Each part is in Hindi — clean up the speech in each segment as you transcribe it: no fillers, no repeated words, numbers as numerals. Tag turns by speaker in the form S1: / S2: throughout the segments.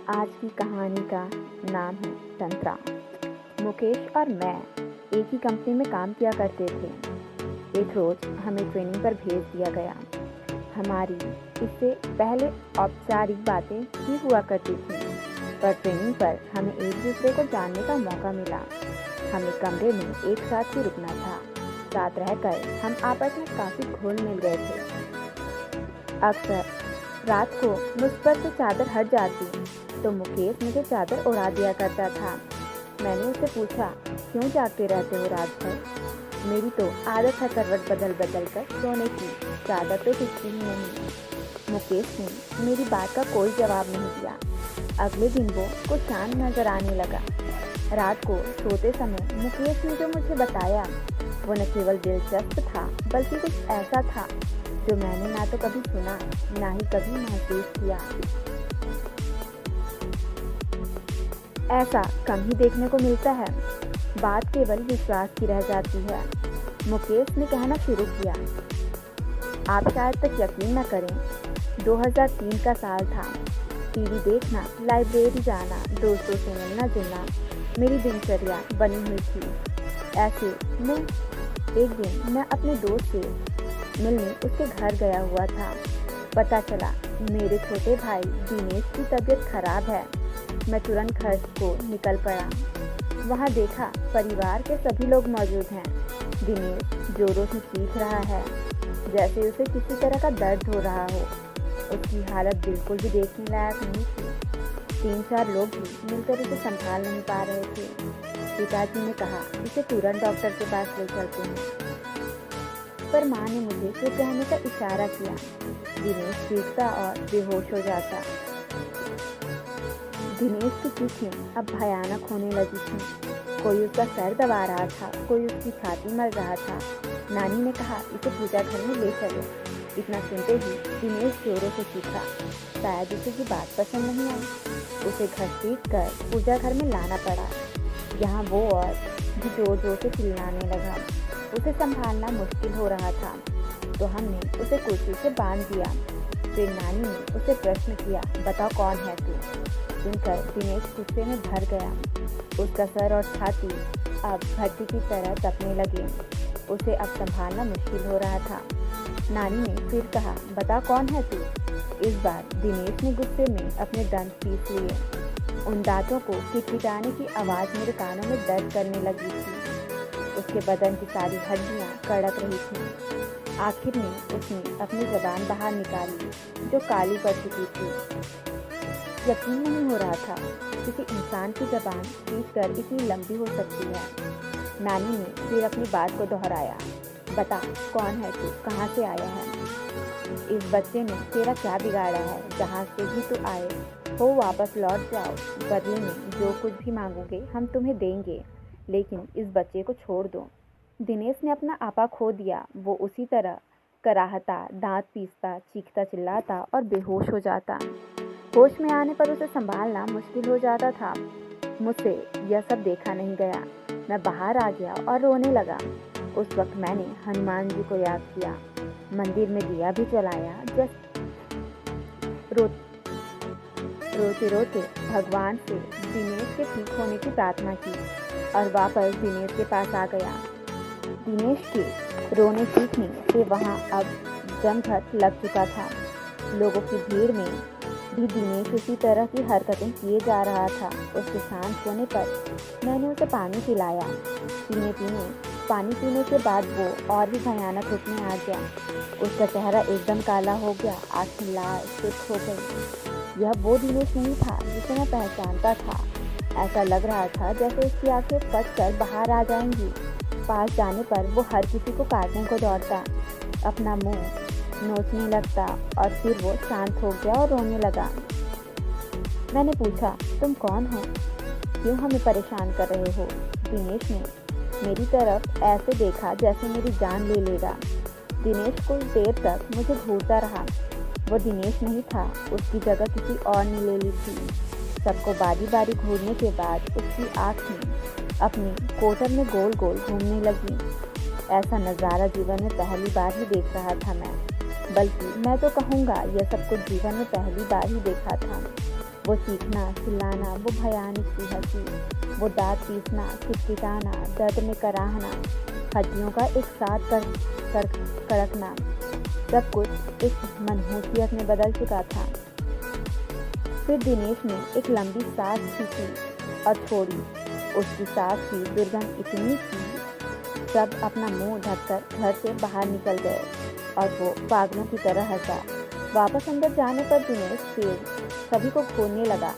S1: आज की कहानी का नाम है तंत्रा। मुकेश और मैं एक ही कंपनी में काम किया करते थे। एक रोज़ हमें ट्रेनिंग पर भेज दिया गया। हमारी इससे पहले औपचारिक बातें ही हुआ करती थीं, पर ट्रेनिंग पर हमें एक दूसरे को जानने का मौका मिला। हमें कमरे में एक साथ ही रुकना था। साथ रहकर हम आपस में काफ़ी घुल मिल गए थे। अक्सर रात को मुझ पर से चादर हट जाती तो मुकेश मुझे चादर उड़ा दिया करता था। मैंने उससे पूछा, क्यों जागते रहते हो रात भर? मेरी तो आदत है करवट बदल बदल कर सोने की, चादर तो टिकती ही नहीं। मुकेश ने मेरी बात का कोई जवाब नहीं दिया। अगले दिन वो कुछ शांत नजर आने लगा। रात को सोते समय मुकेश ने जो मुझे बताया वो न केवल दिलचस्प था, बल्कि कुछ ऐसा था जो मैंने ना तो कभी सुना, ना ही कभी महसूस किया। ऐसा कम ही देखने को मिलता है। बात केवल विश्वास की रह जाती है। मुकेश ने कहना शुरू किया, आप शायद तक यकीन न करें, 2003 का साल था। टीवी देखना, लाइब्रेरी जाना, दोस्तों से मिलना जुलना मेरी दिनचर्या बनी हुई थी। ऐसे में एक दिन मैं अपने दोस्त से मिलने उसके घर गया हुआ था। पता चला मेरे छोटे भाई दिनेश की तबीयत खराब है। मैं तुरंत घर को निकल पड़ा। वहाँ देखा परिवार के सभी लोग मौजूद हैं। दिनेश जोरों से चीख रहा है, जैसे उसे किसी तरह का दर्द हो रहा हो। उसकी हालत बिल्कुल भी देखने लायक नहीं थी। 3-4 लोग भी मिलकर उसे संभाल नहीं पा रहे थे। पिताजी ने कहा, इसे तुरंत डॉक्टर के पास ले चलते हैं, पर माँ ने मुझे चुप रहने का इशारा किया। दिनेश चीखता और बेहोश हो जाता। दिनेश की चीखें अब भयानक होने लगी थी। कोई उसका सर दबा रहा था, कोई उसकी छाती मल रहा था। नानी ने कहा, इसे पूजा घर में ले चलो। इतना सुनते ही दिनेश जोरों से चीखा। शायद उसे की बात पसंद नहीं आई। उसे घसीट कर पूजा घर में लाना पड़ा। यहाँ वो और भी जोर जोर से चिल्लाने लगा। उसे संभालना मुश्किल हो रहा था, तो हमने उसे कुर्सी से बांध दिया। फिर नानी ने उसे प्रश्न किया, बताओ कौन है तू? सुनकर दिनेश गुस्से में भर गया। उसका सर और छाती अब भट्टी की तरह तपने लगे। उसे अब संभालना मुश्किल हो रहा था। नानी ने फिर कहा, बता कौन है तू? इस बार दिनेश ने गुस्से में अपने दंत पीस लिए। उन दांतों को किटकिटाने की आवाज़ मेरे कानों में दर्द करने लगी थी। उसके बदन की सारी हड्डियाँ कड़क रही थीं। आखिर में उसने अपनी ज़बान बाहर निकाली, जो काली पड़ चुकी थी। यकीन नहीं हो रहा था किसी इंसान की ज़बान खींचकर इतनी लंबी हो सकती है। नानी ने फिर अपनी बात को दोहराया, बता कौन है तू, कहाँ से आया है? इस बच्चे ने तेरा क्या बिगाड़ा है? जहाँ से भी तू आए हो वापस लौट जाओ। बदले में जो कुछ भी मांगोगे हम तुम्हें देंगे, लेकिन इस बच्चे को छोड़ दो। दिनेश ने अपना आपा खो दिया। वो उसी तरह कराहता, दांत पीसता, चीखता चिल्लाता और बेहोश हो जाता। होश में आने पर उसे संभालना मुश्किल हो जाता था। मुझसे यह सब देखा नहीं गया। मैं बाहर आ गया और रोने लगा। उस वक्त मैंने हनुमान जी को याद किया, मंदिर में दिया भी जलाया। रोते रोते भगवान से दिनेश के ठीक होने की प्रार्थना की और वापस दिनेश के पास आ गया। दिनेश के रोने चीखने से वहाँ अब जमघट लग चुका था। लोगों की भीड़ में भी दिनेश उसी तरह की हरकतें किए जा रहा था। उसके शांत होने पर मैंने उसे पानी पिलाया। पानी पीने के बाद वो और भी भयानक रूप में आ गया। उसका चेहरा एकदम काला हो गया, आँखें लाल सुर्ख हो गई। यह वो दिनेश नहीं था जिसे मैं पहचानता था। ऐसा लग रहा था जैसे उसकी आंखें फट कर बाहर आ जाएंगी। पास जाने पर वो हर किसी को काटने को दौड़ता, अपना मुंह नोचने लगता और फिर वो शांत हो गया और रोने लगा। मैंने पूछा, तुम कौन हो? क्यों हमें परेशान कर रहे हो? दिनेश ने मेरी तरफ ऐसे देखा जैसे मेरी जान ले लेगा। दिनेश कुछ देर तक मुझे घूरता रहा। वो दिनेश नहीं था, उसकी जगह किसी और ने ले ली थी। सबको बारी बारी घूरने के बाद उसकी आँखें अपनी कोटर में गोल गोल घूमने लगी। ऐसा नज़ारा जीवन में पहली बार ही देख रहा था मैं, बल्कि मैं तो कहूँगा यह सब कुछ जीवन में पहली बार ही देखा था। वो चीखना, चिल्लाना, वो भयानक सी हंसी, वो दांत पीसना, किटकिटाना, दर्द में कराहना, हड्डियों का एक साथ कड़कना, सब कुछ एक मनहूसियत में बदल चुका था। फिर दिनेश ने एक लंबी सांस खींची और छोड़ी। उसकी सांस की दुर्गंध इतनी थी, सब अपना मुंह ढककर घर से बाहर निकल गए और वो पागलों की तरह हंसा। वापस अंदर जाने पर दिनेश फिर सभी को खोलने लगा।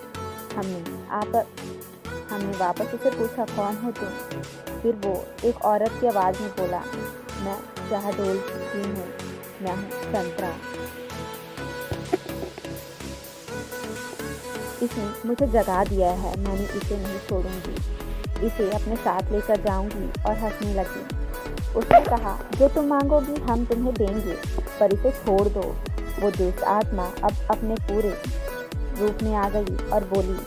S1: हमने वापस उसे पूछा, कौन हो तुम? फिर वो एक औरत की आवाज़ में बोला, मैं शहडोल की हूँ, मैं हूँ संतरा। इसने मुझे जगा दिया है, मैंने इसे नहीं छोड़ूंगी, इसे अपने साथ लेकर जाऊंगी। और हंसने लगी। उसने कहा, जो तुम मांगोगी हम तुम्हें देंगे, पर इसे छोड़ दो। वो दुष्ट आत्मा अब अपने पूरे रूप में आ गई और बोली,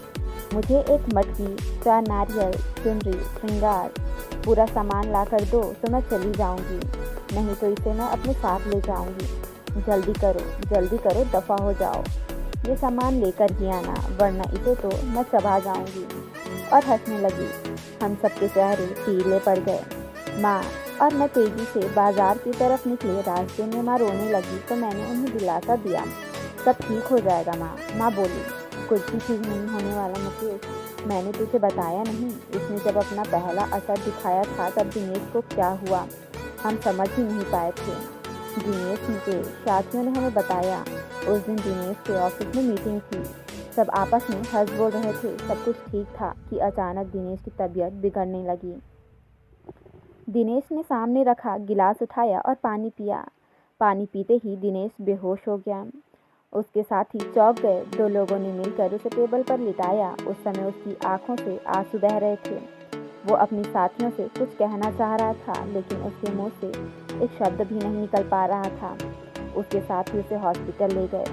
S1: मुझे एक मटकी, 4 नारियल, चुनरी, श्रृंगार, पूरा सामान ला कर दो तो मैं चली जाऊंगी, नहीं तो इसे मैं अपने साथ ले जाऊंगी। जल्दी करो, दफा हो जाओ। ये सामान लेकर ही आना, वरना इसे तो मैं चबा जाऊंगी। और हंसने लगी। हम सबके चेहरे पीले पड़ गए। माँ और मैं तेजी से बाजार की तरफ निकले। रास्ते में माँ रोने लगी तो मैंने उन्हें दिलासा दिया, सब ठीक हो जाएगा माँ। माँ बोली, कुछ भी ठीक नहीं होने वाला मुकेश, मैंने तुझे बताया नहीं। इसने जब अपना पहला असर दिखाया था तब दिनेश को क्या हुआ हम समझ ही नहीं पाए थे। दिनेश के साथियों ने हमें बताया, उस दिन दिनेश के ऑफिस में मीटिंग थी। सब आपस में हंस बोल रहे थे, सब कुछ ठीक था कि अचानक दिनेश की तबीयत बिगड़ने लगी। दिनेश ने सामने रखा गिलास उठाया और पानी पिया। पानी पीते ही दिनेश बेहोश हो गया। उसके साथी चौंक गए। 2 लोगों ने मिलकर उसे टेबल पर लिटाया। उस समय उसकी आंखों से आंसू बह रहे थे। वो अपनी साथियों से कुछ कहना चाह रहा था, लेकिन उसके मुंह से एक शब्द भी नहीं निकल पा रहा था। उसके साथी उसे हॉस्पिटल ले गए।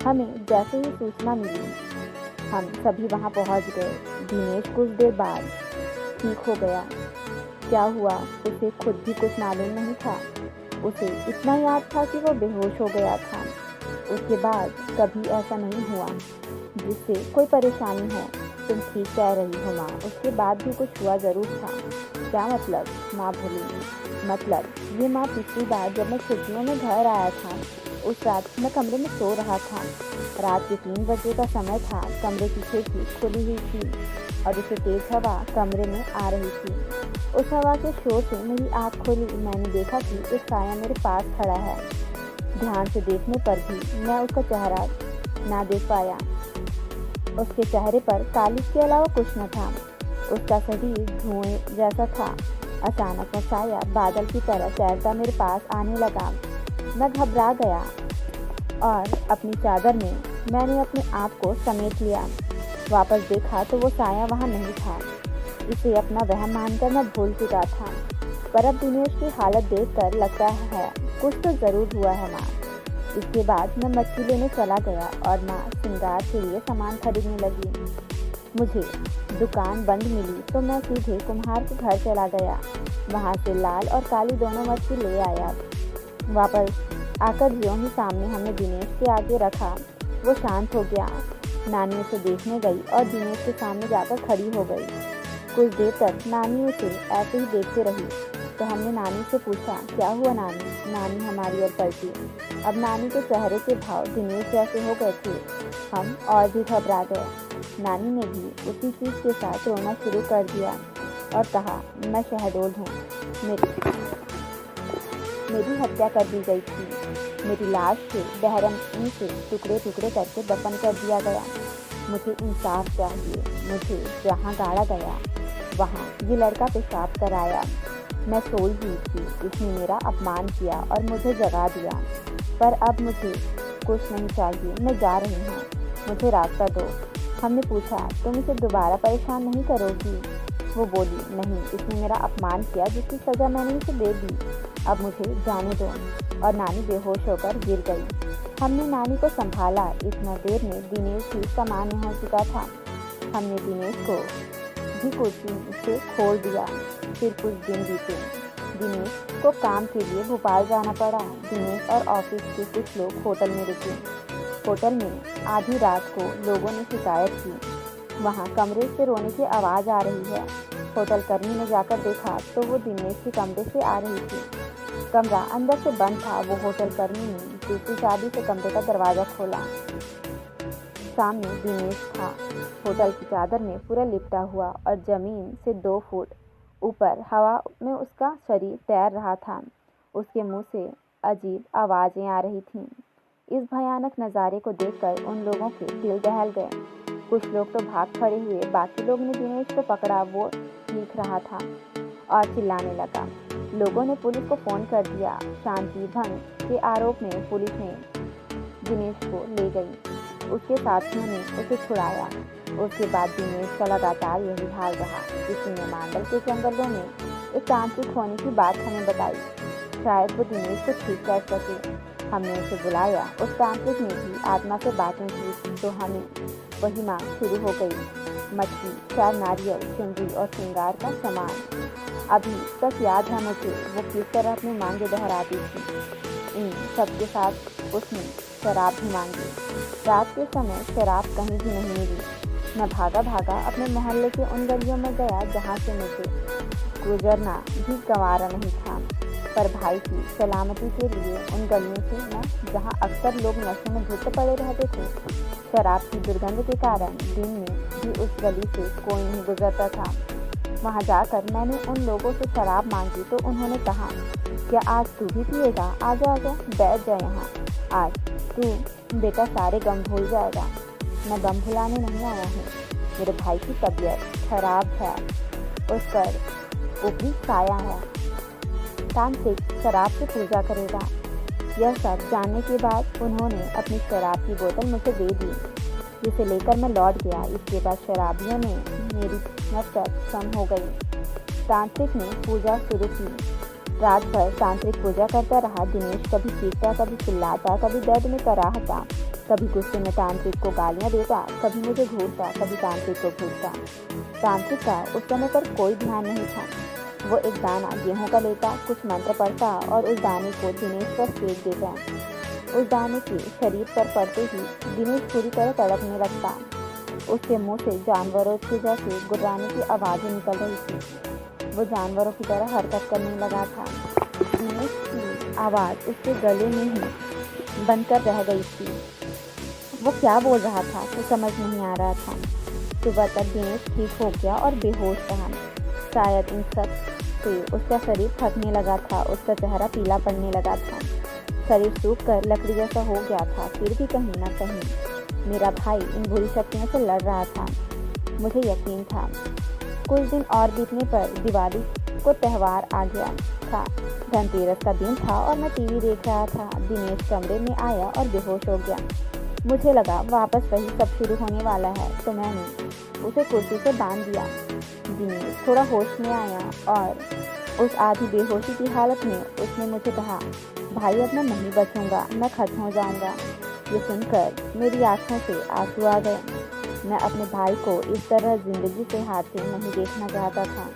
S1: हमें जैसे ही सूचना मिली, हम सभी वहां पहुंच गए। दिनेश कुछ देर बाद ठीक हो गया। क्या हुआ उसे खुद भी कुछ मालूम नहीं था। उसे इतना याद था कि वो बेहोश हो गया था। उसके बाद कभी ऐसा नहीं हुआ जिससे कोई परेशानी हो। तुम ठीक कह रही हो माँ, उसके बाद भी कुछ हुआ जरूर था। क्या मतलब? माँ बोली, मतलब ये माँ, पिछली बार जब मैं छुट्टियों में घर आया था, उस रात मैं कमरे में सो रहा था। रात के 3 बजे का समय था। कमरे की खिड़की खुली हुई थी और उसे तेज हवा कमरे में आ रही थी। उस हवा के शोर से मेरी आँख खुली। मैंने देखा कि एक साया मेरे पास खड़ा है। ध्यान से देखने पर भी मैं उसका चेहरा ना देख पाया। उसके चेहरे पर कालिख के अलावा कुछ न था। उसका शरीर धुएं जैसा था। अचानक वो साया बादल की तरह तैरता मेरे पास आने लगा। मैं घबरा गया और अपनी चादर में मैंने अपने आप को समेट लिया। वापस देखा तो वो साया वहाँ नहीं था। इसे अपना वहम मानकर मैं भूल चुका था। पर अब दिनेश की हालत देखकर लगता है कुछ तो ज़रूर हुआ है माँ। इसके बाद मैं मच्छी लेने चला गया और माँ श्रृंगार के लिए सामान खरीदने लगी। मुझे दुकान बंद मिली तो मैं सीधे कुम्हार के घर चला गया। वहाँ से लाल और काली दोनों मच्छी ले आया। वापस आकर ज्यों ही सामने हमने दिनेश के आगे रखा, वो शांत हो गया। नानी उसे देखने गई और दिनेश के सामने जाकर खड़ी हो गई। कुछ देर तक नानी उसे ऐसे ही देखते रही तो हमने नानी से पूछा, क्या हुआ नानी? नानी हमारी ओर पलटी। अब नानी के चेहरे के भाव दिनेश जैसे हो गए थे। हम और भी घबरा गए। नानी ने भी उसी चीज़ के साथ रोना शुरू कर दिया और कहा, मैं शहडोल हूँ, मेरी हत्या कर दी गई थी। मेरी लाश के बहरमनी से टुकड़े टुकड़े करके दफन कर दिया गया। मुझे इंसाफ चाहिए। मुझे जहाँ गाड़ा गया वहाँ ये लड़का पेशाब कराया। मैं सोई हुई थी, इसने मेरा अपमान किया और मुझे जगा दिया। पर अब मुझे कुछ नहीं चाहिए, मैं जा रही हूँ, मुझे रास्ता दो। हमने पूछा, तुम इसे दोबारा परेशान नहीं करोगी? वो बोली, नहीं, इसने मेरा अपमान किया जिसकी सज़ा मैंने इसे दे दी। अब मुझे जाने दो। और नानी बेहोश होकर गिर गई। हमने नानी को संभाला। इतना देर में दिनेश भी सामान्य हो चुका था। हमने दिनेश को भी कुर्सी से खोल दिया। फिर कुछ दिन बीते। दिनेश को काम के लिए भोपाल जाना पड़ा। दिनेश और ऑफिस के कुछ लोग होटल में रुके। होटल में आधी रात को लोगों ने शिकायत की, वहाँ कमरे से रोने की आवाज़ आ रही है। होटल कर्मी ने जाकर देखा तो वो दिनेश के कमरे से आ रही थी। कमरा अंदर से बंद था। वो होटल कर्मी ने दूसरी चाबी से कमरे का दरवाज़ा खोला। सामने दिनेश था, होटल की चादर में पूरा लिपटा हुआ और ज़मीन से 2 फुट ऊपर हवा में उसका शरीर तैर रहा था। उसके मुंह से अजीब आवाज़ें आ रही थीं। इस भयानक नज़ारे को देखकर उन लोगों के दिल दहल गए। कुछ लोग तो भाग खड़े हुए, बाकी लोग ने दिनेश को पकड़ा। वो चीख रहा था और चिल्लाने लगा। लोगों ने पुलिस को फ़ोन कर दिया। शांति भंग के आरोप में पुलिस ने दिनेश को ले गई। उसके साथियों ने उसे छुड़ाया। उसके बाद दिनेश का लगातार यही हाल रहा। किसी ने मांडल के जंगलों में एक तांत्रिक होने की बात हमें बताई। शायद वो दिनेश को ठीक कर सके। हमने उसे बुलाया। उस तांत्रिक ने भी आत्मा से बातें की तो हमें वही मांग शुरू हो गई। मछली, 4 नारियल, चुनरी और श्रृंगार का सामान। अभी तक याद है मुझे वो किस तरह अपनी मांगे दोहराती थी। इन सबके साथ उसने शराब भी मांगी। रात के समय शराब कहीं भी नहीं मिली। मैं भागा भागा अपने मोहल्ले के उन गलियों में गया जहाँ से मुझे गुजरना भी गंवारा नहीं था, पर भाई की सलामती के लिए उन गलियों से मैं जहाँ अक्सर लोग नशे में धुत पड़े रहते थे। शराब की दुर्गंध के कारण दिन में भी उस गली से कोई नहीं गुजरता था। वहाँ जाकर मैंने उन लोगों से शराब मांगी तो उन्होंने कहा, क्या आज तू भी पिएगा? आजा आजा, बैठ जा यहाँ। आज तू बेटा सारे गम भूल जाएगा। मैं गम भुलाने नहीं आया हूँ। मेरे भाई की तबीयत खराब है, उस पर ऊपरी साया है। तांत्रिक शराब की पूजा करेगा। यह सब जानने के बाद उन्होंने अपनी शराब की बोतल मुझे दे दी, जिसे लेकर मैं लौट गया। इसके बाद शराबियों ने मेरी नफरत कम हो गई। तांत्रिक ने पूजा शुरू की। रात भर तांत्रिक पूजा करता रहा। दिनेश कभी चीखता, कभी चिल्लाता, कभी दर्द में कराहता, कभी गुस्से में तांत्रिक को गालियाँ देता, कभी मुझे घूरता, कभी तांत्रिक को घूरता। तांत्रिक का उस समय पर कोई ध्यान नहीं था। वो एक दाना गेहूं का लेता, कुछ मंत्र पढ़ता और उस दाने को दिनेश पर फेंक देता। उस दाने के शरीर पर पड़ते ही दिनेश पूरी तरह तड़पने लगता। उसके मुंह से जानवरों के जैसे गुर्राने की आवाज़ें निकल रही थी। वो जानवरों की तरह हरकत करने लगा था। दिनेश की आवाज़ उसके गले में ही बनकर रह गई थी। वो क्या बोल रहा था तो समझ नहीं आ रहा था। सुबह तक दिनेश ठीक हो गया और बेहोश रहा। शायद इन सब से उसका शरीर थकने लगा था। उसका चेहरा पीला पड़ने लगा था। शरीर सूख कर लकड़ी जैसा हो गया था। फिर भी कहीं ना कहीं मेरा भाई इन बुरी शक्तियों से लड़ रहा था। मुझे यकीन था। कुछ दिन और बीतने पर दिवाली को त्यौहार आ गया था। धनतेरस का दिन था और मैं टीवी देख रहा था। दिनेश कमरे में आया और बेहोश हो गया। मुझे लगा वापस वही सब शुरू होने वाला है, तो मैंने उसे कुर्सी से बांध दिया। दिनेश थोड़ा होश में आया और उस आधी बेहोशी की हालत में उसने मुझे कहा, भाई अब मैं नहीं बचूंगा, मैं खत्म हो जाऊंगा। ये सुनकर मेरी आंखों से आंसू आ गए। मैं अपने भाई को इस तरह जिंदगी से हारते नहीं देखना चाहता था।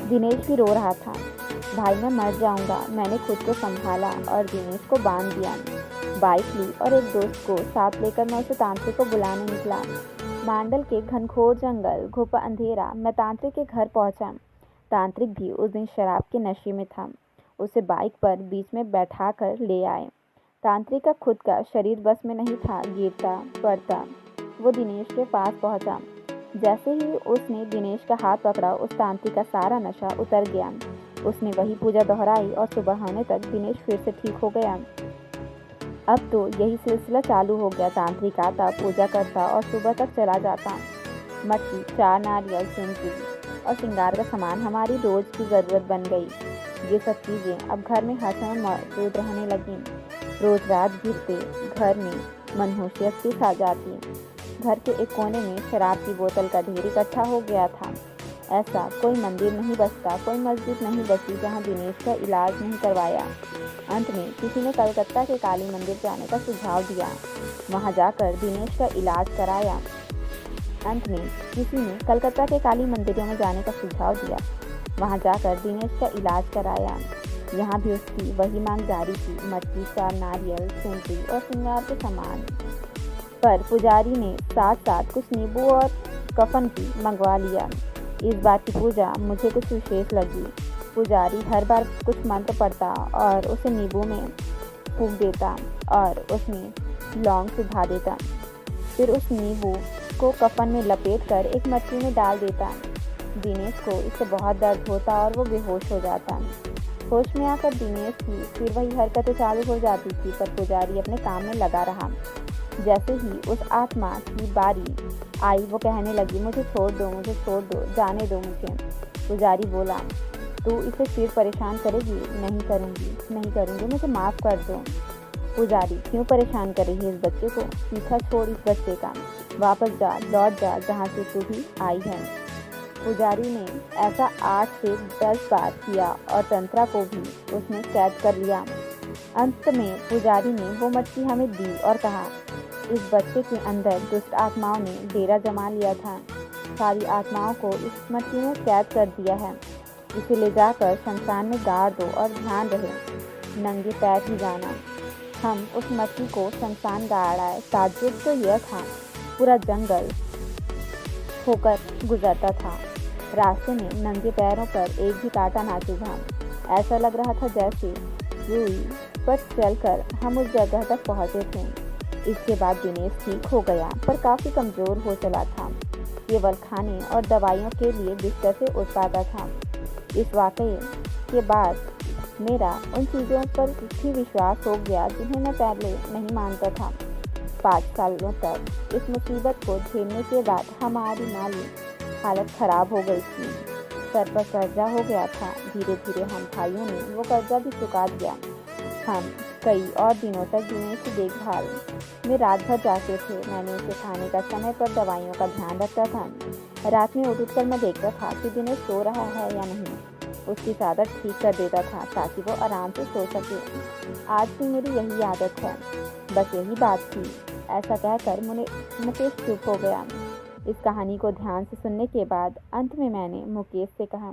S1: दिनेश भी रो रहा था। भाई मैं मर जाऊंगा। मैंने खुद को संभाला और दिनेश को बांध दिया। बाइक ली और एक दोस्त को साथ लेकर मैं उसे तांत्रिक को बुलाने निकला। मांडल के घनघोर जंगल, घुपा अंधेरा। मैं तांत्रिक के घर पहुंचा। तांत्रिक भी उस दिन शराब के नशे में था। उसे बाइक पर बीच में बैठा कर ले आए। तांत्रिक का खुद का शरीर बस में नहीं था, गिरता पड़ता। वो दिनेश के पास पहुंचा। जैसे ही उसने दिनेश का हाथ पकड़ा, उस तांत्रिक का सारा नशा उतर गया। उसने वही पूजा दोहराई और सुबह होने तक दिनेश फिर से ठीक हो गया। अब तो यही सिलसिला चालू हो गया। तांत्रिक आता, पूजा करता और सुबह तक चला जाता। मटकी, 4 नारियल, चुनरी और श्रृंगार का सामान हमारी रोज की ज़रूरत बन गई। ये सब चीज़ें अब घर में हर समय मौजूद रहने लगीं। रोज रात गिरते घर में मनहूसियत सी छा जाती। घर के एक कोने में शराब की बोतल का ढेर इकट्ठा हो गया था। ऐसा कोई मंदिर नहीं बचता, कोई मस्जिद नहीं बची जहाँ दिनेश का इलाज नहीं करवाया। अंत में किसी ने कलकत्ता के काली मंदिर जाने का सुझाव दिया। वहाँ जाकर दिनेश का इलाज कराया। अंत में किसी ने कलकत्ता के काली मंदिरों में जाने का सुझाव दिया। वहाँ जाकर दिनेश का इलाज कराया। यहाँ भी उसकी वही मांग जारी थी, मटकी, 4 नारियल, चुनरी और श्रृंगार के सामान। पर पुजारी ने साथ साथ कुछ नींबू और कफन भी मंगवा लिया। इस बार की पूजा मुझे कुछ विशेष लगी। पुजारी हर बार कुछ मंत्र पढ़ता और उसे नींबू में फूंक देता और उसमें लौंग सुधा देता। फिर उस नींबू को कफन में लपेटकर एक मटकी में डाल देता। दिनेश को इससे बहुत दर्द होता और वो बेहोश हो जाता। होश में आकर दिनेश की फिर वही हरकतें चालू हो जाती थी, पर पुजारी अपने काम में लगा रहा। जैसे ही उस आत्मा की बारी आई, वो कहने लगी, मुझे छोड़ दो, जाने दो मुझे। पुजारी बोला, तू इसे फिर परेशान करेगी? नहीं करूँगी, मुझे माफ़ कर दो। पुजारी, क्यों परेशान कर रही है इस बच्चे को? पीछा छोड़ इस बच्चे का, वापस जा, लौट जा जहाँ से तू भी आई है। पुजारी ने ऐसा 8 से 10 बार किया और तंत्रा को भी उसने कैद कर लिया। अंत में पुजारी ने वो मटकी हमें दी और कहा, इस बच्चे के अंदर दुष्ट आत्माओं ने डेरा जमा लिया था। सारी आत्माओं को इस मटकी में कैद कर दिया है। इसे ले जाकर शमशान में गाड़ दो और ध्यान रहे, नंगे पैर ही जाना। हम उस मटकी को शमशान गाड़ आए। ताज्जुब तो यह था, पूरा जंगल होकर गुजरता था। रास्ते में नंगे पैरों पर एक भी कांटा ना चुभा। ऐसा लग रहा था जैसे रुई पर चलकर हम उस जगह तक पहुँचे थे। इसके बाद दिनेश ठीक हो गया, पर काफ़ी कमज़ोर हो चला था। केवल खाने और दवाइयों के लिए बिस्तर से उठ पाता था। इस वाक़ये के बाद मेरा उन चीज़ों पर भी विश्वास हो गया जिन्हें मैं पहले नहीं मानता था। 5 सालों तक इस मुसीबत को झेलने के बाद हमारी माली हालत ख़राब हो गई थी। सर पर कर्जा हो गया था। धीरे धीरे हम भाइयों ने वो कर्जा भी चुका दिया। हम कई और दिनों तक दिनेश की देखभाल में रात भर जाते थे। मैंने उसे खाने का समय पर दवाइयों का ध्यान रखता था। रात में उठ कर मैं देखता था कि दिनेश सो रहा है या नहीं। उसकी चादर ठीक कर देता था ताकि वो आराम से सो सके। आज भी मेरी यही आदत है। बस यही बात थी। ऐसा कहकर मुकेश चुप हो गया। इस कहानी को ध्यान से सुनने के बाद अंत में मैंने मुकेश से कहा,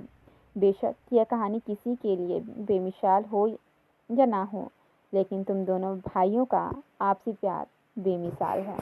S1: बेशक यह कहानी किसी के लिए बेमिसाल हो या ना हो, लेकिन तुम दोनों भाइयों का आपसी प्यार बेमिसाल है।